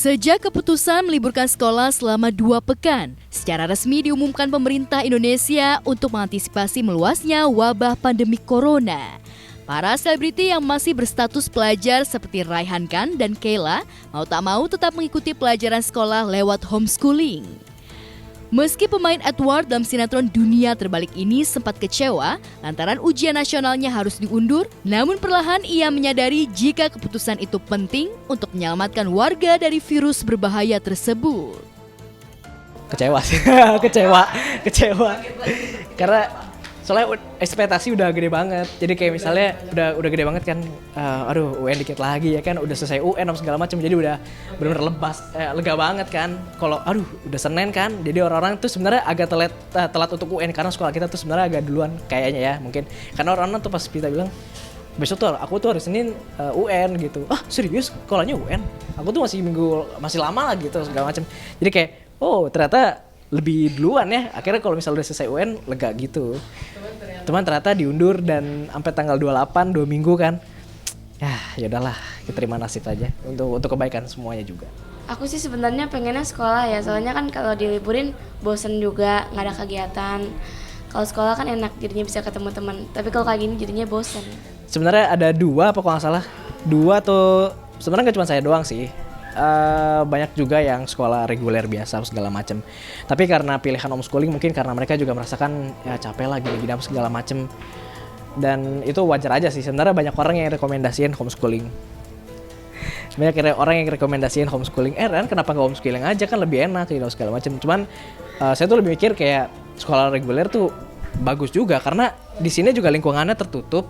Sejak keputusan meliburkan sekolah selama 2 pekan, secara resmi diumumkan pemerintah Indonesia untuk mengantisipasi meluasnya wabah pandemi corona. Para selebriti yang masih berstatus pelajar seperti Raihan Khan dan Kayla mau tak mau tetap mengikuti pelajaran sekolah lewat homeschooling. Meski pemain Edward dalam sinetron Dunia Terbalik ini sempat kecewa lantaran ujian nasionalnya harus diundur, namun perlahan ia menyadari jika keputusan itu penting untuk menyelamatkan warga dari virus berbahaya tersebut. Kecewa sih, kecewa. Karena soalnya ekspektasi udah gede banget. Jadi kayak misalnya udah gede banget kan. Aduh, UN dikit lagi ya kan, udah selesai UN segala macam. Jadi udah benar-benar lega banget kan. Kalau udah Senin kan. Jadi orang-orang tuh sebenarnya agak telat untuk UN karena sekolah kita tuh sebenarnya agak duluan kayaknya ya, mungkin. Karena orang-orang tuh pas kita bilang besok tuh aku tuh hari Senin UN gitu. Ah, serius? Sekolahnya UN? Aku tuh masih lama lah gitu segala macam. Jadi kayak ternyata lebih duluan ya. Akhirnya kalau misalnya udah selesai UN lega gitu. Cuman ternyata diundur dan sampai tanggal 28, 2 minggu kan. Ya udahlah, kita terima nasib aja untuk kebaikan semuanya juga. Aku sih sebenarnya pengennya sekolah ya, soalnya kan kalau diliburin bosen juga, nggak ada kegiatan. Kalau sekolah kan enak, jadinya bisa ketemu teman. Tapi kalau kayak gini jadinya bosen. Sebenarnya ada 2 apa kalau nggak salah. 2 tuh sebenarnya nggak cuma saya doang sih. Banyak juga yang sekolah reguler biasa segala macam. Tapi karena pilihan homeschooling mungkin karena mereka juga merasakan ya capek lah gini-gini segala macam. Dan itu wajar aja sih. Sebenarnya banyak orang yang rekomendasiin homeschooling. Banyak orang yang rekomendasiin homeschooling. Ren, kenapa nggak homeschooling aja, kan lebih enak gitu segala macam. Cuman saya tuh lebih mikir kayak sekolah reguler tuh bagus juga karena di sini juga lingkungannya tertutup.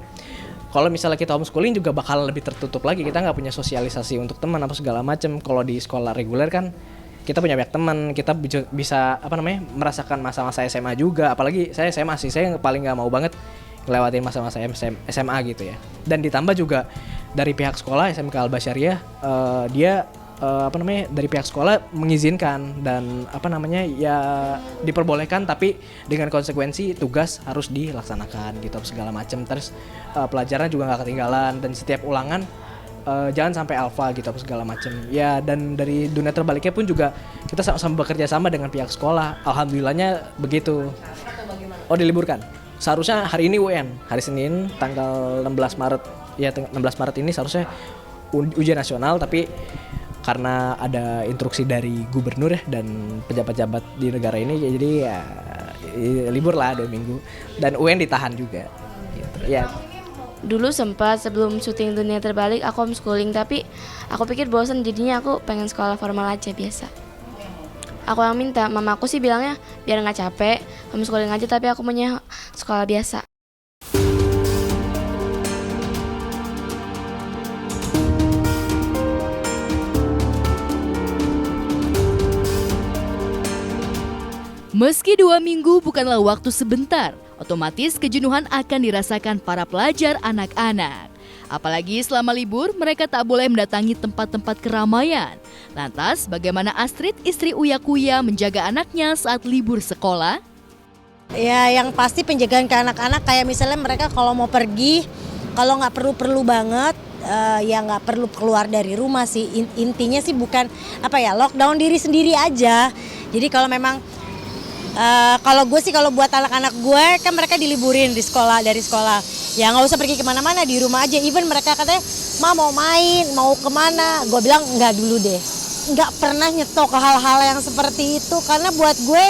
Kalau misalnya kita homeschooling juga bakal lebih tertutup lagi, kita nggak punya sosialisasi untuk teman apa segala macam. Kalau di sekolah reguler kan kita punya banyak teman, kita bisa merasakan masa-masa SMA juga. Apalagi saya SMA sih, saya paling nggak mau banget ngelewatin masa-masa SMA gitu ya. Dan ditambah juga dari pihak sekolah SMK Al-Basyariah, dia dari pihak sekolah mengizinkan dan ya diperbolehkan, tapi dengan konsekuensi tugas harus dilaksanakan gitu segala macam. Terus pelajaran juga nggak ketinggalan dan setiap ulangan jangan sampai alfa gitu segala macam ya. Dan dari Dunia Terbaliknya pun juga kita sama-sama bekerja sama dengan pihak sekolah. Alhamdulillahnya begitu. Diliburkan. Seharusnya hari ini UN, hari Senin tanggal 16 Maret ya, 16 Maret ini seharusnya ujian nasional, tapi karena ada instruksi dari gubernur ya dan pejabat-pejabat di negara ini, jadi ya libur lah 2 minggu dan UN ditahan juga gitu. Ya. Dulu sempat sebelum syuting Dunia Terbalik aku homeschooling, tapi aku pikir bosan, jadinya aku pengen sekolah formal aja biasa. Aku yang minta, mamaku sih bilangnya biar nggak capek homeschooling aja, tapi aku maunya sekolah biasa. Meski 2 minggu bukanlah waktu sebentar, otomatis kejenuhan akan dirasakan para pelajar anak-anak. Apalagi selama libur, mereka tak boleh mendatangi tempat-tempat keramaian. Lantas, bagaimana Astrid, istri Uya Kuya, menjaga anaknya saat libur sekolah? Ya, yang pasti penjagaan ke anak-anak, kayak misalnya mereka kalau mau pergi, kalau nggak perlu-perlu banget, ya nggak perlu keluar dari rumah sih. Intinya sih bukan lockdown diri sendiri aja. Jadi kalau memang kalau gue sih, kalau buat anak-anak gue kan mereka diliburin dari sekolah, ya nggak usah pergi kemana-mana, di rumah aja. Even mereka katanya mau main, mau kemana, gue bilang nggak dulu deh, nggak pernah nyetok ke hal-hal yang seperti itu, karena buat gue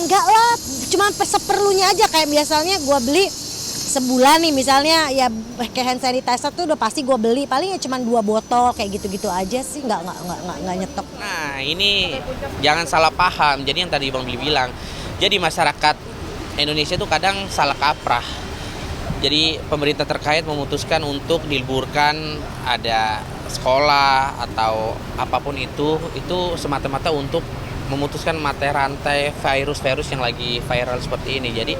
nggak lah, cuma seperlunya aja. Kayak misalnya gue beli sebulan nih misalnya, ya kayak hand sanitizer tuh udah pasti gue beli, paling ya cuma 2 botol kayak gitu-gitu aja sih, nggak nyetok. Nah ini jangan salah paham, jadi yang tadi Bang Billy bilang, jadi masyarakat Indonesia tuh kadang salah kaprah. Jadi pemerintah terkait memutuskan untuk diliburkan ada sekolah atau apapun itu semata-mata untuk memutuskan mata rantai virus-virus yang lagi viral seperti ini. Jadi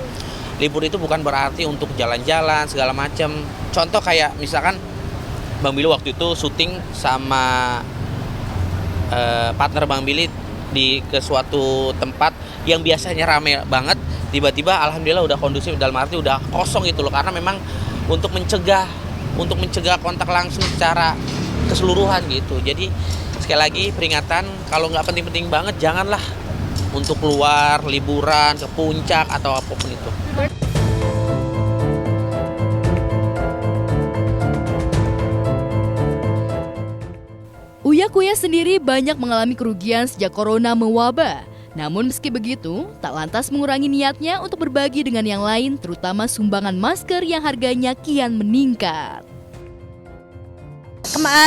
libur itu bukan berarti untuk jalan-jalan segala macam. Contoh kayak misalkan Bang Billy waktu itu syuting sama partner Bang Billy ke suatu tempat yang biasanya rame banget, tiba-tiba alhamdulillah udah kondusif, dalam arti udah kosong gitu loh, karena memang untuk mencegah kontak langsung secara keseluruhan gitu. Jadi sekali lagi peringatan, kalau nggak penting-penting banget janganlah untuk keluar liburan ke puncak atau apapun itu. Uya-Kuya sendiri banyak mengalami kerugian sejak corona mewabah. Namun meski begitu, tak lantas mengurangi niatnya untuk berbagi dengan yang lain, terutama sumbangan masker yang harganya kian meningkat.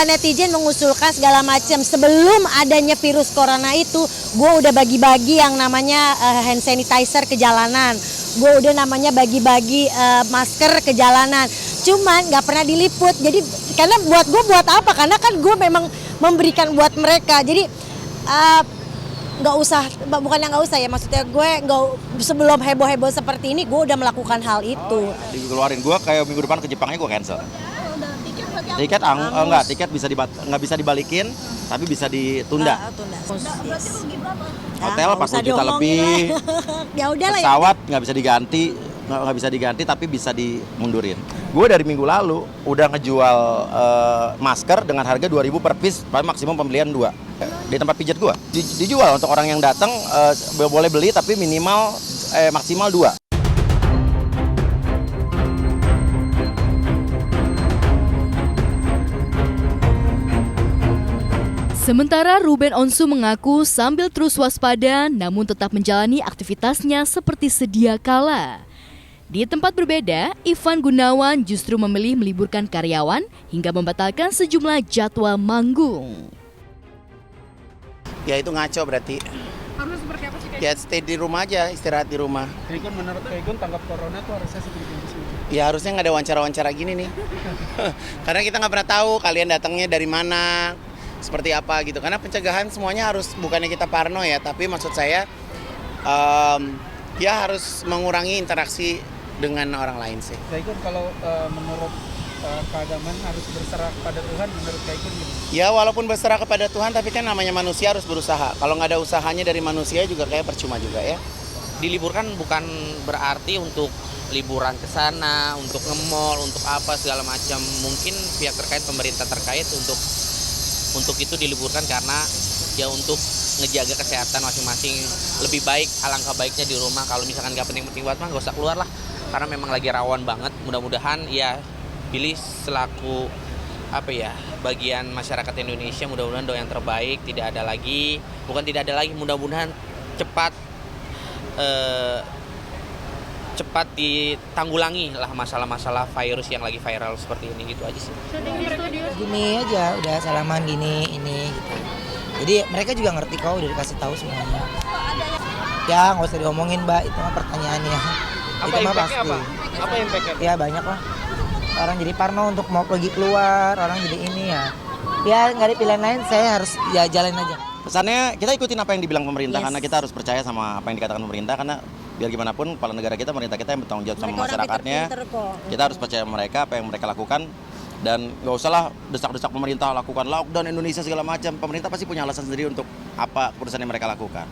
Netizen mengusulkan segala macam. Sebelum adanya virus corona itu, gue udah bagi-bagi yang namanya hand sanitizer ke jalanan. Gue udah namanya bagi-bagi masker ke jalanan. Cuman nggak pernah diliput. Jadi karena buat gue buat apa? Karena kan gue memang memberikan buat mereka. Jadi nggak usah, bukan yang nggak usah ya, maksudnya gue nggak, sebelum heboh-heboh seperti ini gue udah melakukan hal itu. Dikeluarin gue kayak minggu depan ke Jepangnya gue cancel. Tiket enggak, tiket nggak bisa dibalikin, tapi bisa ditunda. Hotel 40 juta lebih. Ya udahlah. Pesawat nggak bisa diganti, tapi bisa dimundurin. Gue dari minggu lalu udah ngejual masker dengan harga 2.000 per piece, maksimum pembelian 2. Di tempat pijat gue dijual untuk orang yang datang, boleh beli tapi minimal maksimal 2. Sementara Ruben Onsu mengaku sambil terus waspada namun tetap menjalani aktivitasnya seperti sedia kala. Di tempat berbeda, Ivan Gunawan justru memilih meliburkan karyawan hingga membatalkan sejumlah jadwal manggung. Ya itu ngaco berarti. Harus seperti apa sih? Ya stay di rumah aja, istirahat di rumah. Kayakun menurut Kayakun tanggap corona tuh harusnya seperti itu sih. Ya harusnya nggak ada wawancara-wawancara gini nih. Karena kita nggak pernah tahu kalian datangnya dari mana, seperti apa gitu. Karena pencegahan semuanya harus, bukannya kita parno ya, tapi maksud saya ya harus mengurangi interaksi dengan orang lain sih. Kayakun kalau menurut keagamaan harus berserah kepada Tuhan, menurut Kayakun gitu. Ya walaupun berserah kepada Tuhan, tapi kan namanya manusia harus berusaha. Kalau nggak ada usahanya dari manusia juga kayak percuma juga ya. Diliburkan bukan berarti untuk liburan ke sana, untuk nge-mall, untuk apa segala macam. Mungkin pihak terkait, pemerintah terkait untuk itu diliburkan karena ya untuk ngejaga kesehatan masing-masing. Lebih baik, alangkah baiknya di rumah. Kalau misalkan nggak penting-penting banget mah nggak usah keluar lah, karena memang lagi rawan banget. Mudah-mudahan ya pilih selaku bagian masyarakat Indonesia, mudah-mudahan doa yang terbaik, mudah-mudahan cepat ditanggulangi lah masalah-masalah virus yang lagi viral seperti ini, gitu aja sih. Gini aja, udah salaman gini ini gitu. Jadi mereka juga ngerti kok, udah dikasih tahu semuanya. Ya nggak usah diomongin Mbak, itu mah pertanyaannya. Apa itu mah impactnya pasti. apa impactnya? Ya banyak lah. Orang jadi parno untuk mau pergi keluar, orang jadi ini ya. Ya nggak ada pilihan lain, saya harus ya jalanin aja. Pesannya kita ikutin apa yang dibilang pemerintah, karena kita harus percaya sama apa yang dikatakan pemerintah, karena biar gimana pun kepala negara kita, pemerintah kita yang bertanggung jawab sama masyarakatnya. Kita harus percaya mereka apa yang mereka lakukan, dan nggak usahlah desak-desak pemerintah lakukan lockdown Indonesia segala macam. Pemerintah pasti punya alasan sendiri untuk apa keputusan yang mereka lakukan.